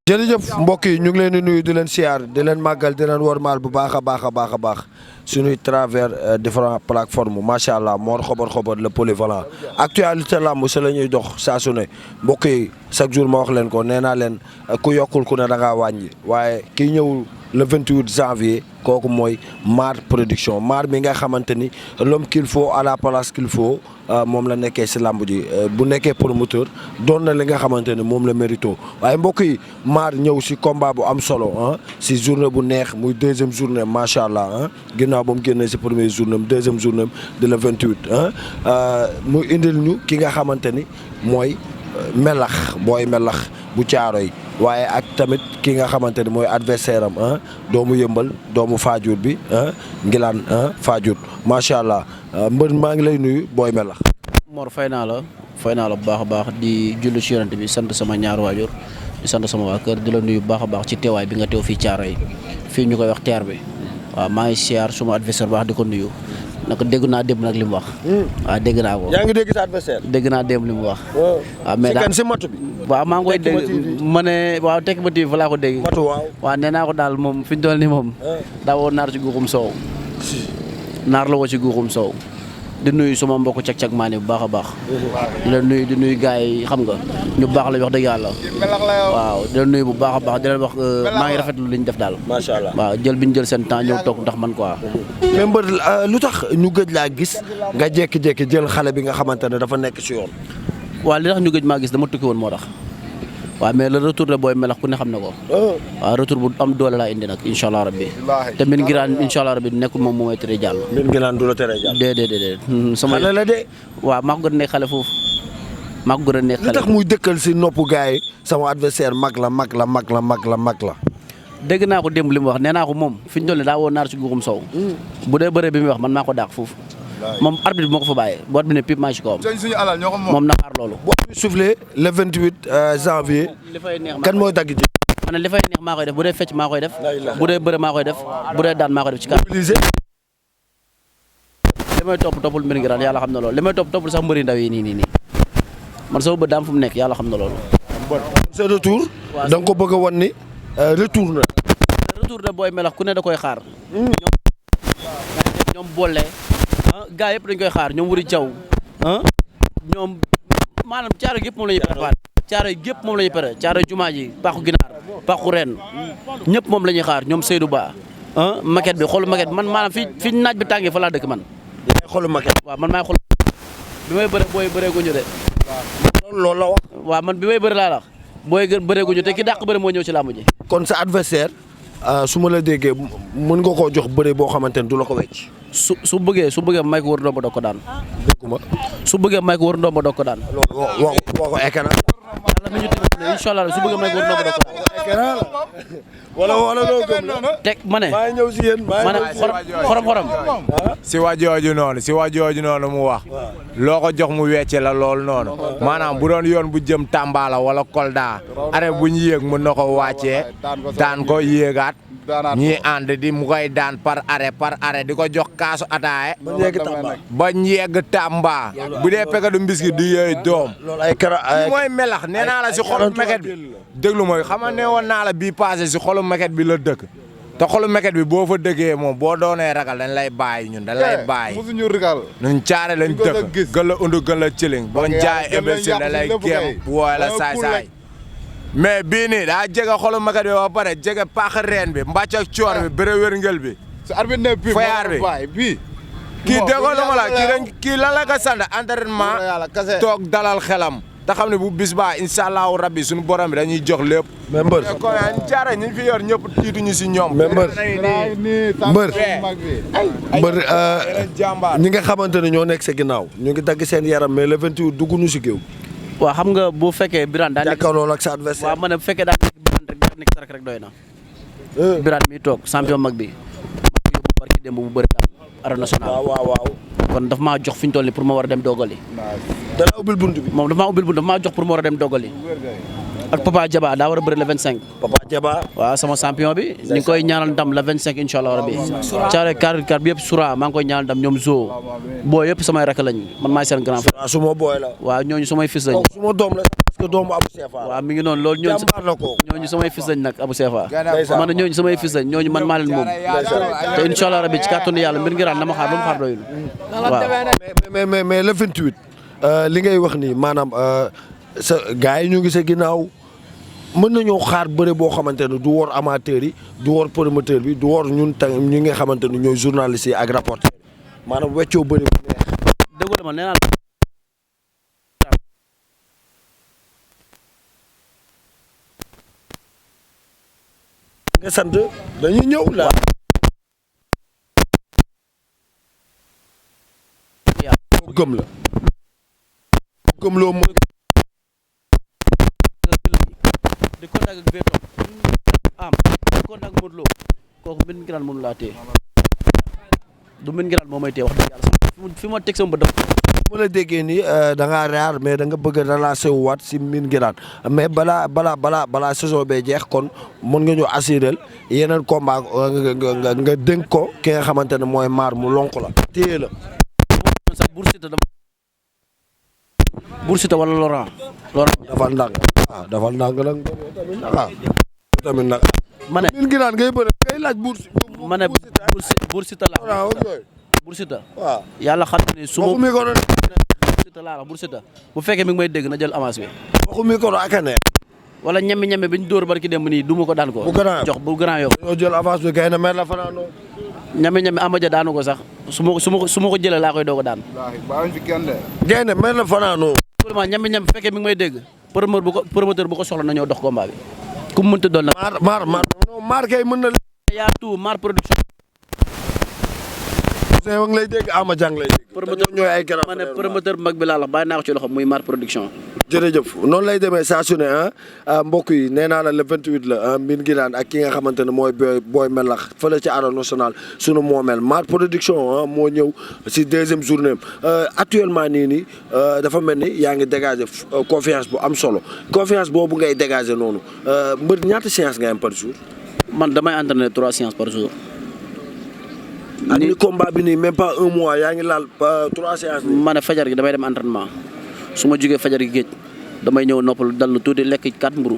jërëjëf mbokk yi ñu ngi leen di nuyu di leen siyaar di leen màggal di leen wormaal bu baax a baax suñuy travers différentes plateformes macha allah Mor Xobar le polyvalent actualité lamb sa la ñuy dox saa su ne mbokk yi chaque jour ma wax leen ko nee naa leen ku yokkul ku ne da ngaa wàññi waaye kii ñëw le 28 janvier kooku mooy Maar production Maar mi nga xamante ni l'homme qu'il faut à la place qu'il faut moom la nekkee si lamb ji bu nekkee promoteur doon na li nga xamante ni moom la mérito waaye mbokk yi Maar ñëw si combat bu am solo si journée bu neex muy deuxième journée macha allah ginnaaw ba mu génnee si première journée deuxième journée de le 28 mu indil ñu ki nga xamante ni mooy melax booy melax bu Caaroy waaye ak tamit ki nga xamante ni mooy adversaire am doomu yëmbal doomu Fadiouth bi Ngilaan Fadiouth macha allah mbër maa ngi lay nuyu booy melax. Mor fay naa la bu baax a baax di jullu ci Yonent bi sant sama ñaar waajur di sant sama waa kër di la nuyu bu baax a baax ci teewaay bi nga teew fii Caaroy fii ñu koy wax teer bi waaw maa ngi siyaar suma adversaire baax di ko nuyu. naka dégg naa démb nag li mu wax. waaw dégg naa ko. yaa ngi dégg sa adversaire. dégg naa démb li mu wax. waaw mais daal si matu bi. waaw maa ngi koy dégg ma ne waaw Tekma TV fa laa ko dégg. matu waaw. waaw nee naa ko daal moom fi ñu toll nii moom. daa woo naar ci guuxum soow. naar la woo ci guuxum soow. di nuyu suma mbokku cag-cag maa ne bu baax a baax. di la nuyu di nuyu gars yi xam nga ñu baax la wax dëgg yàlla. waaw di la nuyu bu baax a baax di leen wax maa ngi rafetlu li ñu def daal. macha allah waaw jël bi ñu jël seen temps ñëw toog ndax man quoi. mais mbër lu tax ñu gëj laa gis nga jékki-jékki jël xale bi nga xamante ne dafa nekk si yoon. waaw li tax ñu gëj maa gis dama tukki woon moo tax. waaw mais le retour de booy melax ku ne xam na ko. waaw retour bu am doole laa indi nag incha allah rabbi. te min ngiraan incha allah rabbi nekkul moom moo may tere jàll. min ngiraan du la tere jàll. déedéet. sama xale la de. waaw maa ko gën a nekk xale foofu. maa ko gën a nekk xale. li tax muy dëkkal si noppu gars yi sama adversaire mag la. dégg naa ko démb li mu wax nee naa ko moom fi ñu toll nii daa woo naar ci guuxum sow. bu dee bëre bi muy wax man maa ko dàq foofu. moom arbitre bi moo ko fa bàyyee boot bi ne pip maa ci kawam. moom na xaar loolu. boo ñu soufflé le 28 janvier. li fay neex kan mooy dagg ji. ma ne li fay neex maa koy def bu dee fecc maa koy def. bu dee bëre maa koy def bu dee daan maa koy def ci kàddu. li may toppul mbir ngi yàlla xam na loolu li may toppul sax mbëri ndaw yi nii man sama bët daam fu mu nekk yàlla xam na loolu. sa retour. da nga ko bëgg a wan ni retour na. retour de booy melax ku ne da koy xaar. ñoom boole. gaa yëpp dañ koy xaar ñoom wuri jaw ñoom maanaam caaro yëpp moom la ñuy préparé caaro yëpp moom la ñuy pare caaro jumaa ji paaxu ginaar paaxu ren ñëpp moom la ñuy xaar ñoom Seydou Ba maquette bi xoolu maquette man maanaam fi naaj bi tàngee fa laa dëkk man. yaay xoolu maquette. waaw man maay xool bi may bëre booy bëree guñu de. loolu la wax. waaw man bi may bëre laa la wax booy bëree guñu te ki dàq bëre moo ñëw ci làmb ji. kon sa adversaire su ma la déggee mën nga koo jox bëre boo xamante ne du la ko wecc. su bëggee may ko wër ndomba doog ko daan. dégguma. su bëggee may ko wër ndomba doog ko daan. loolu wax ko ekana. yàlla mi ñu tënk incha allah su bëggee may ko wër ndomba doog ko daan. ekana la. wala loo gëm la. teg ma ne. maa ngi ñëw si yéen ma ne xorom. si wajooju noonu mu wax. loo ko jox mu wecce la loolu noonu. maanaam bu doon yoon bu jëm Tamba la wala Kolda. arrêt bu ñu yéeg mën na ko wàccee. daan ko yéegaat. ñii ànd di mu koy daan par arrêt di ko jox kaasu ataaye. ba ñeeg Tamba. bu dee peke du mbiski du yooyu doom. loolu ay kara ay mooy melax nee naa la si xolu meket bi. déglu mooy xam nga ne woon naa la bii passé si xolu meket bi la dëkk. te xolu meket bi boo fa dëggee moom boo doonee ragal dañ lay bàyyi ñun dañ lay bàyyi. musuñu ragal. ñun caare lañ dëkk gën la undu gën la ciling. boo jaay émission da lay géem wooy la saay-saay. mais bii nii daa jege xolu meket bi ba pare jege paax reen bi mbàcc ak coor bi bëre wérngël bi. fayaar bi kii déggoo lu ma la kii lan la ko sant entraînement toog dalal xelam. te xam ne bu bis baa incha allahu rabbi suñu borom bi dañuy jox lépp. mais mbër kon jaara ñi fi yor ñëpp tiituñu si ñoom. mais mbër ñi nga xamante ne ñoo nekk sa ginnaaw ñu ngi dagg seen yaram mais le 28 dugguñu si géew. waaw xam nga bu fekkee Birane daa nekk jàkkaarloo ak sa adversaire. waaw ma ne bu fekkee daa nekk Birane rek daa nekk sarak rek doy na. Birane mi toog champion mag bi. barki démb bu bëri daal arène nationale. waaw. kon daf maa jox fi ñu toll nii pour ma war a dem dogali. dana ubbil bunt bi. moom daf maa ubbil bunt daf maa jox pour ma war a dem dogali. ak Papa Diaba daa war a bëri le 25. Papa Diaba. waaw sama champion bi. ñu ngi koy ñaanal ndam le 25 incha allah rabi. caare kar bi yëpp Soura maa ngi koy ñaanal ndam ñoom Zo. boo yëpp samay rakk lañ man maay seen grand frère. suma booy la. waaw ñooñu samay fils lañ. suma doom la. que doomu Abou Sefa. waaw mi ngi noonu loolu ñooñu. jàmbaar la ko. ñooñu samay fils lañ nag Abou Sefa. ndeysaan man ñooñu samay fils lañ ñooñu man maa leen moom. te incha allah rabi ci kàttanu yàlla mbir ngiraan dama xaar ba mu xaar doyul. waaw mais le 28 li ngay wax nii maanaam sa gars yi ñu ngi sa ginnaaw mën nañoo xaar bëre boo xamante ne du wor amateur yi du wor promoteur bi du wor ñun tam ñi nga xamante ne ñooy journalistes yi ak rapporteur maanaam weccoo bëre bu neex. dëgg la ma nee naa la. nga sant dañuy ñëw la. gëm la. gëm loo mën. di contact ak Beto am di contact ak Modou Lo kooku mbir ngiraan mënu laa téye du mbir ngiraan moo may téye wax dëgg yàlla fi ma teg sama bët dafa. ma la déggee nii da ngaa raar mais da nga bëgg a relancer wu waat si Mbine Nguirane mais balaa saison bee jeex kon mën nga ñu assurer yeneen combat nga dénk ko ki nga xamante ne mooy maar mu lonk la téye la. sax Bour Siteu wala Laurent. dafal ndànk dafal ndànk nag tamit nag. ma ne Mbine Nguirane ngay bëre ngay laaj Bour Siteu. ma ne Bour Siteu laa. Bour Siteu. waaw yàlla xam na ne su ma. waxu micro Bour Siteu laa wax Bour Siteu bu fekkee mi ngi may dégg na jël avance bi. waxu micro ak a neex. wala ñeme bi ñu dóor barki démb nii duma ko daan ko. bu Grand Yoff jox bu Grand Yoff. dañoo jël avance bi kay na mer la fanaanoo. ñeme Amadia daanu ko sax su ma ko jëlee laa koy doog a daan. gaynde mer la fanaanoo. vraiment ñeme bu fekkee mi ngi may dégg promoteur bu ko soxla na ñëw dox combat bi ku mu mënti doon nag. maar kay mën na. yaa tout maar production. Ousseyn wa ngi lay dégg Ama Diang lay dégg. promoteur ñooy ay grand ma ne promoteur bu mag bi laa la bàyyi naa ko ci loxo muy maar production. jërëjëf noonu lay demee saa su ne mbokk yi nee naa la le 28 la Mbine Nguirane ak ki nga xamante ne mooy booy melax fële ci arène nationale sunu moomeel maar production moo ñëw si deuxième journée actuellement nii dafa mel ni yaa ngi dégager confiance bu am solo confiance boobu ngay dégager noonu mbër ñaata séance ngay am par jour. man damay entraîner 3 séances par jour. ak ni combat bi nii même pas un mois yaa ngi laal 3 séances. ma ne fajar gi damay dem entraînement su ma jógee fajar gi géej damay ñëw noppalu dallu tuuti lekk 4 mburu.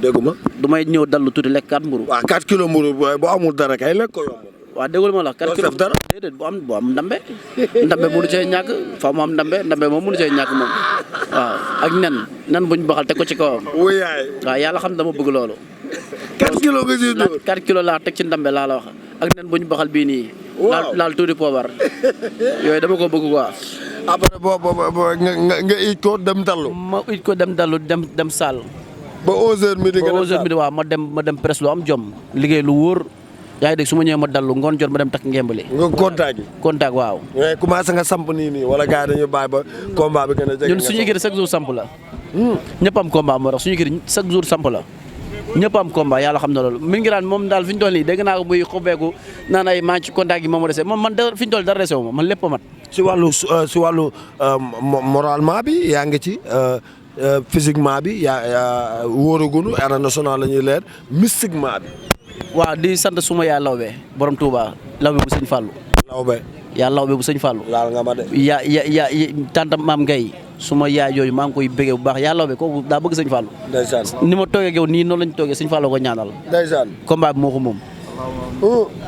dégguma. damay ñëw dallu tuuti lekk 4 mburu. waaw 4 kilos mburu boo amul dara kay lekk ko yomb. waaw déggul ma la 4 kilos dara. déedéet bu am ndambe mënu cee ñàkk fa mu am ndambe moom mënu cee ñàkk moom waaw ak nen buñ baxal teg ko ci kawam. wuyaay. waaw yàlla xam dama bëgg loolu. 4 kilos nga siy dóor 4 kilos laa teg ci ndambe laa la wax ak nen buñ baxal bii nii. waaw laal tuuti poobar yooyu dama ko bëgg quoi. après nga it ko dem dallu. ma it ko dem dallu dem saal. ba 11h midi nga dem 11h midi waaw ma dem presse lu am jom liggéey lu wóor. yaa ngi dégg su ma ñëwee ma dallu ngoon jot ma dem takk ngembali. nga contact gi. contact waaw. mais commencé nga samp nii wala gars yi dañuy bàyyi ba combat bi gën a jege. ñun suñu kër chaque jour samp la. ñëpp am combat moo tax suñu kër chaque jour samp la. ñëpp am combat yàlla xam na loolu Mbine Nguirane moom daal fi ñu toll nii dégg naa ko muy xobeeku naan ay maa ci contact yi moom dese moom man fi ñu toll dara dese wu ma man lépp a mat. si wàllu moralement bi yaa ngi ci physiquement bi yaa wóoragunu arène nationale la ñuy leer mystiquement bi. waaw di sant suma yaa lawbe borom Touba lawbe bu sëñ Fallou. lawbe. yaa lawbe bu sëñ Fallou. laal nga ma de. yaa tante maam Ngay suma yaay yooyu maa ngi koy bëggee bu baax yaa lawbe kooku daa bëgg sëñ Fallou. ndeysaan. ni ma toogee ak yow nii noonu lañ toogee sëñ Fallou ko ñaanal. ndeysaan. combat bi moo ko moom.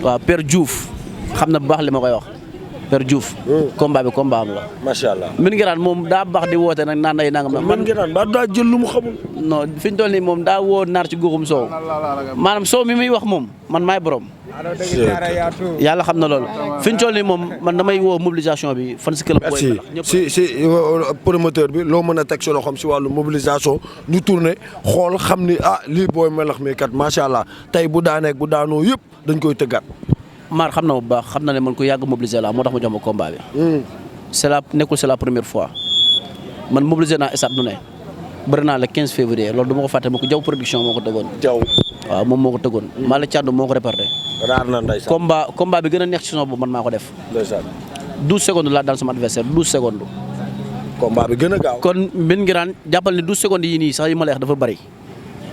waaw Père Diouf xam na bu baax li ma koy wax Père Diouf. combat bi combat am la. macha allah. Mbine Nguirane moom daa baax di woote nag naan ay nangam. Mbine Nguirane ba daa jël lu mu xamul. non fi ñu toll nii moom daa woo naar ci guuxum soow maanaam soow mi muy wax moom man maay borom. yàlla xam na loolu fi ñu toll nii moom man damay woo mobilisation bi fan si club. merci si promoteur bi loo mën a teg si loxoom si wàllu mobilisation ñu tourné xool xam ni lii Boy Melax mi kat macha allah tey bu daaneeg bu daanoo yëpp dañ koy tëggaat. maar xam na bu baax xam na ne man ko yàgg mobiliser la moo tax ma jox ma combat bi. c'est la première fois man mobiliser naa esat nu ne bëri naa le 15 février loolu du ma ko fàtte ma ko Jaw production moo ko tëggoon. Jaw waaw moom moo ko tëggoon. Malick Thiandoum moo ko réparé. raar na ndeysaan. combat bi gën a neex ci saison boobu man maa ko def. ndeysaan. 12 secondes laa daan sama adversaire 12 secondes. combat bi gën a gaaw. kon Mbine Nguirane jàppal ne 12 secondes yii nii sax yi ma lay wax dafa bëri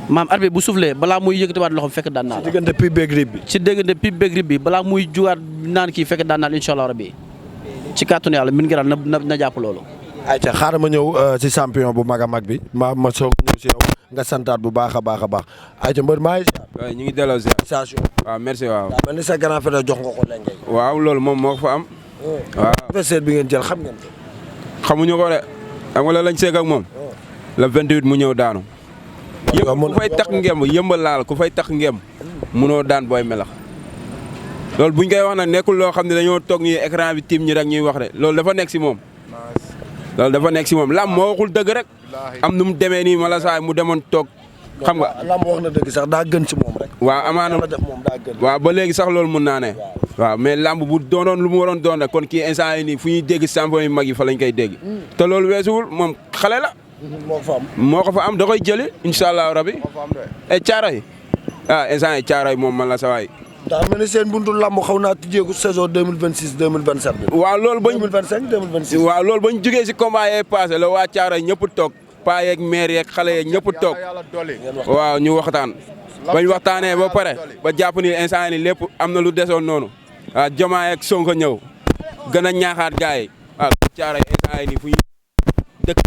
maam arbitre bu soufflé balaa muy yëkkatiwaat loxo fekk daan naa la. ci diggante pipe beeg rib bi. ci diggante pipe beeg rib bi balaa muy jugaat naan kii fekk daan naa la incha allah rabbi ci kàttanu yàlla Mbine Nguirane na jàpp loolu. ayca xaaral ma ñëw si champion bu mag a mag bi ma soog ñëw si yow nga santaat bu baax a baax a baax ayca mbër maa ngi si. waaw ñu ngi delloo si. station. waaw merci waaw. mel ni sa grand frère jox nga ko léegi. waaw loolu moom moo ko fa am. waaw adversaire bi ngeen jël xam ngeen ko. xamuñu ko de xam nga la lañ seeg ak moom. le 28 mu ñëw daanu. yëpp ku fay tax ngemb yëmbal laal ku fay tax ngemb munoo daan booy melax. loolu buñ koy wax nag nekkul loo xam ne dañoo toog ñuy écran bi tiim ñi rek ñuy wax de loolu dafa nekk si moom. loolu dafa nekk si moom lam moo waxul dëgg rek. am nu mu demee nii mala saay mu demoon toog. xam nga lam wax na dëgg sax daa gën ci moom rek. waaw amaana waaw ba léegi sax loolu mun naa ne. waaw mais lamb bu doonoon lu mu waroon doon rek kon kii instant yi nii fu ñuy dégg champion yu mag yi fa lañ koy dégg. te loolu weesuwul moom xale la. moo ko fa am da koy jëli incha allah rabi. et Thiaroye instant yi Thiaroye moom man la sa waay. daa mel ni seen buntu lamb xaw naa tijjeeku saison 2026 2027 bi. waaw loolu bañ 2025 2026. waaw loolu bañ jugee si combat yee passé la waa Thiaroye ñëpp toog paa yeeg maire yeeg xale yeeg ñëpp toog waaw ñu waxtaan. bañ waxtaanee ba pare ba jàpp ni instant ni lépp am na lu desoon noonu waaw Diomaye ak Sonko ñëw gën a ñaaxaat gars yi waaw Thiaroye instant ni fu ñu dëkk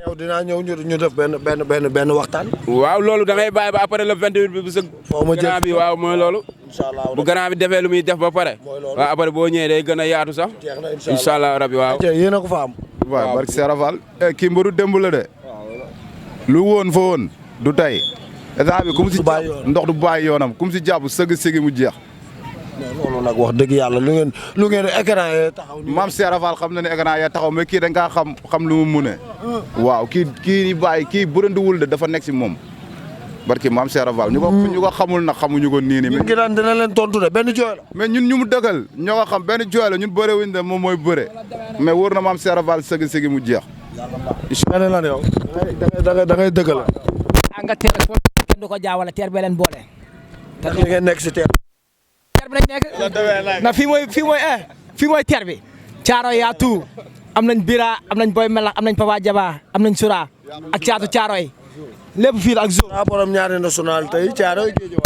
yow dinaa ñëw ñu def benn waxtaan. waaw loolu da ngay bàyyi ba après le 28 bi bu sëg grand bi waaw mooy loolu bu grand bi defee lu muy def ba pare waaw après boo ñëwee day gën a yaatu sax incha allah rabi waaw yéen a ko fa am. waaw barke Serafal kii mbaru démb la de lu woon fa woon du tey état bi ku mu si jàpp ndox du bàyyi yoonam ku mu si jàpp sëgg mu jeex. loolu nag wax dëgg yàlla lu ngeen écran yee taxaw. maam Serafal xam na ne écran yee taxaw mais kii da nga xam lu mu mune waaw kii ni bàyyi kii bërandiwul de dafa nekk si moom barki maam Serafal ñu ko xamul nag xamuñu ko nii nii. ñun gi daan dina leen tontu de benn jooy la. mais ñun ñu mu dëkkal ñoo ko xam benn jooy la ñun bëre wuñ de moom mooy bëre mais wóor na maam Serafal sëgg mu jeex. incha allah lan yow. da ngay dëggal. nga teer kenn du ko jaawale teer bee leen boole. tax ngeen nekk si teer. teer bi lañ nekk na fii mooy teer bi. Thiaroye yaa tout am nañ Bira am nañ Boy Melax am nañ Papa Jaba am nañ Sura ak caatu Thiaroye lépp fii la ak jour. waaw borom ñaari nationalité yi Thiaroye géej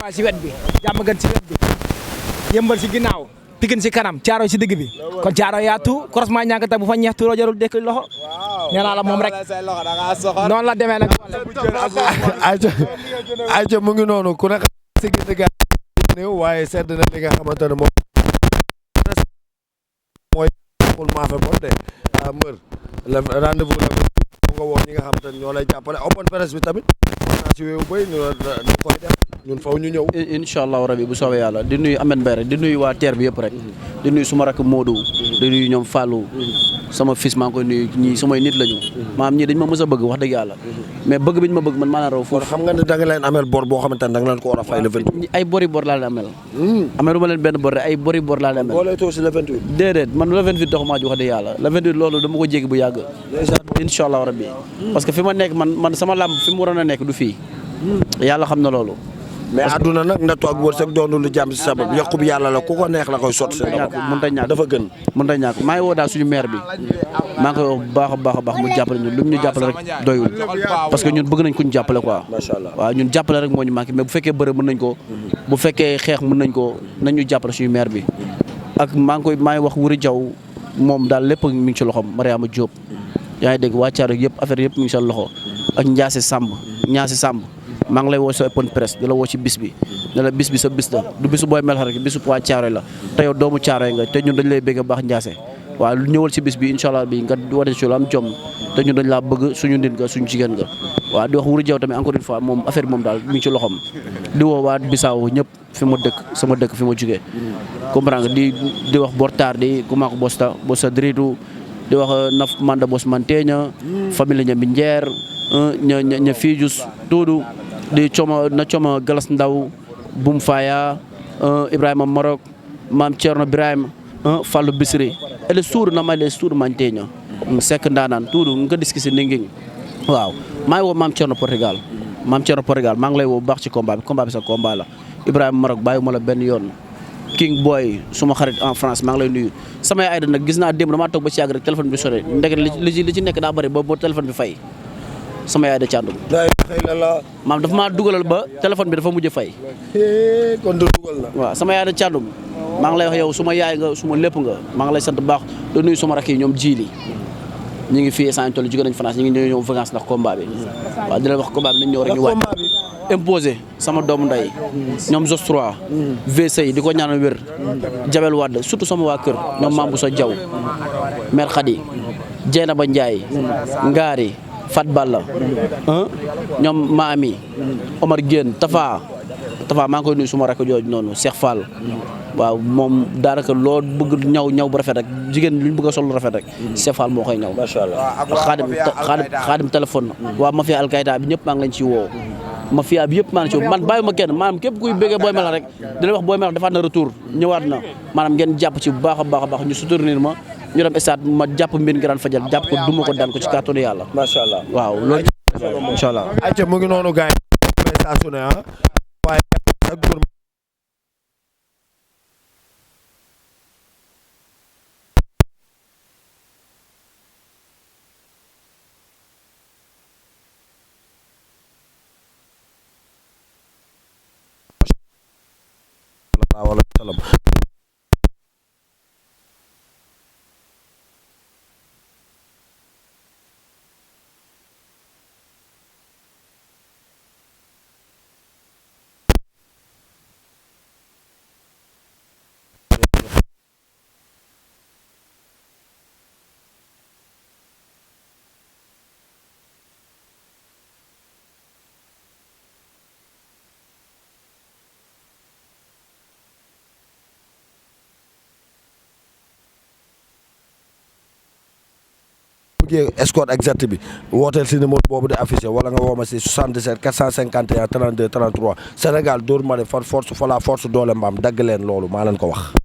waay. si wet bi jàmm gën si wet bi yëmbal si ginnaaw Pikine si kanam Thiaroye si digg bi kon Thiaroye yaa tout croisement ñànkata bu fa ñeex tuuroo jarul dëkk loxo nee naa la moom rek noonu la demee nag. ayca mu ngi noonu ku ne xam si gën gaa néew waaye sedd na li nga xamante ne moom mooy xul maa fe bon de mbër rendez-vous la nga woo ñi nga xamante ne ñoo lay jàppale open presse bi tamit naa si wéewu bay ñu koy def ñun faw ñu ñëw incha allahu rabi bu soobee yàlla di nuyu Ahmed Mbaye rek di nuyu waa teer bi yëpp rek di nuyu suma rakk Modou di nuyu ñoom Fallou sama fils maa ngi koy nuyu ñii sumay nit lañu maam ñii dañ ma mës a bëgg wax dëgg yàlla mais bëgg biñ ma bëgg man maa leen raw foofu xam nga ne da nga leen amel bor boo xamante ne da nga leen ko war a fay le 28 ay bori bor laa leen amel amelu ma leen benn bor rek ay bori bor laa leen amel boo lay too si le 28 déedéet man le 28 taxumaa ji wax dëgg yàlla le 28 loolu dama ko jéggi bu yàgg incha allahu rabi parce que fi ma nekk man sama làmb fi mu waroon a nekk du fii yàlla xam na loolu mais àdduna nag nattu ak wërsëg doonul lu jàmm si sabab yokku bi yàlla la ku ko neex la koy sotti seen loxo mënta ñàkk dafa gën mënta ñàkk maa ngi woo daal suñu maire bi maa ngi koy wax bu baax a baax mu jàppale ñun lu mu ñu jàppale rek doyul parce que ñun bëgg nañ kuñ jàppale quoi macha allah waaw ñun jàppale rek moo ñu manqué mais bu fekkee bëre mën nañ ko bu fekkee xeex mën nañ ko nañ ñu jàppale suñu maire bi ak maa ngi wax Wuri Jaw moom daal lépp mi ngi ci loxom Mariama Diop yaa ngi dégg waa Thiaroye yëpp affaire yëpp mi ngi sa loxo ak Ndiasse Samb maa ngi lay woo sa open presse di la woo ci bis bi ne la bis bi sa bis la du bisu Boy Melax rek bisu waa Thiaroye la te yow doomu Thiaroye nga te ñun dañ lay bëgg baax Ndiasse waaw lu ñëwal ci bis bi incha allah bi nga wate ci lu am jom te ñun dañ laa bëgg suñu nit nga suñu jigéen nga waaw di wax Wuri Jaw tamit encore une fois moom affaire bi moom daal mi ngi ci loxom di woo waa Bissau ñëpp fi ma dëkk sama dëkk fi ma jugee comprendre nga di wax Bortar di Gumako Bosta Dritu di wax naf manda bos manteña famille ñambi njeer ña fiijus tuudu di coma Galas Ndaw Bum Faya Ibrahima Marok Maam Thierno Ibrahima Fallou Bisri ele suur na may le suur manteña sekk ndaanaan tuudu nga discuter ninging waaw maa ngi woo Maam Thierno Portugal maa ngi lay woo bu baax ci combat bi sa combat la Ibrahima Marok bàyyiwuma la benn yoon King Boy suma xarit en France maa ngi lay nuyu samay ayda nag gis naa démb damaa toog ba ci yàgg rek téléphone bi sonné ndeket li ci nekk daa bëri ba téléphone bi fay sama yaay da càndum maam dafa maa dugalal ba téléphone bi dafa mujj fay kon du dugal na waaw sama yaay da càndum maa ngi lay wax yow suma yaay nga suma lépp nga maa ngi lay sant bu baax di nuyu suma rakk yi ñoom jiili ñu ngi fii sant toll jóge nañ France ñu ngi ñëw vacances ndax combat bi waaw di leen wax combat bi nañ ñëw rek ñu waaj imposé sama doomu nday ñoom Jos 3 VC di ko ñaanal wér Jabel Wade surtout sama waa kër ñoom Mambu Sa Diaw mère Khady Dieynaba Ndiaye Ngari Fat Balla ñoom Maami Omar Guène Tafa maa ngi koy nuyu suma rakk jooju noonu Cheikh Fall waaw moom daanaka loo bëgg ñaw bu rafet rek jigéen lu ñu bëgg a sol lu rafet rek Cheikh Fall moo koy ñaw. macha allah xaadim téléphone waaw mafia alkayda bi ñëpp maa ngi leen ci woo mafia bi yëpp maa ngi ci woo man bàyyiwuma kenn maanaam képp kuy bëggee Boy Melax rek di la wax Boy Melax defaat na retour ñëwaat na maanaam ngeen jàpp ci bu baax a baax ñu soutenir ma ñu dem stade ma jàpp mbir Grand Fadial jàpp ko duma ko daan ko ci kàttanu yàlla. macha allah waaw loolu incha allah. ayca mu ngi noonu gars yi saa su ne waaye ak góor sallam escort exact bi wooteel si numéro boobu di affiché wala nga woo ma si 77 451 32 33 Sénégal dóor ma ne far force fa la force doole mbaam dagg leen loolu maa leen ko wax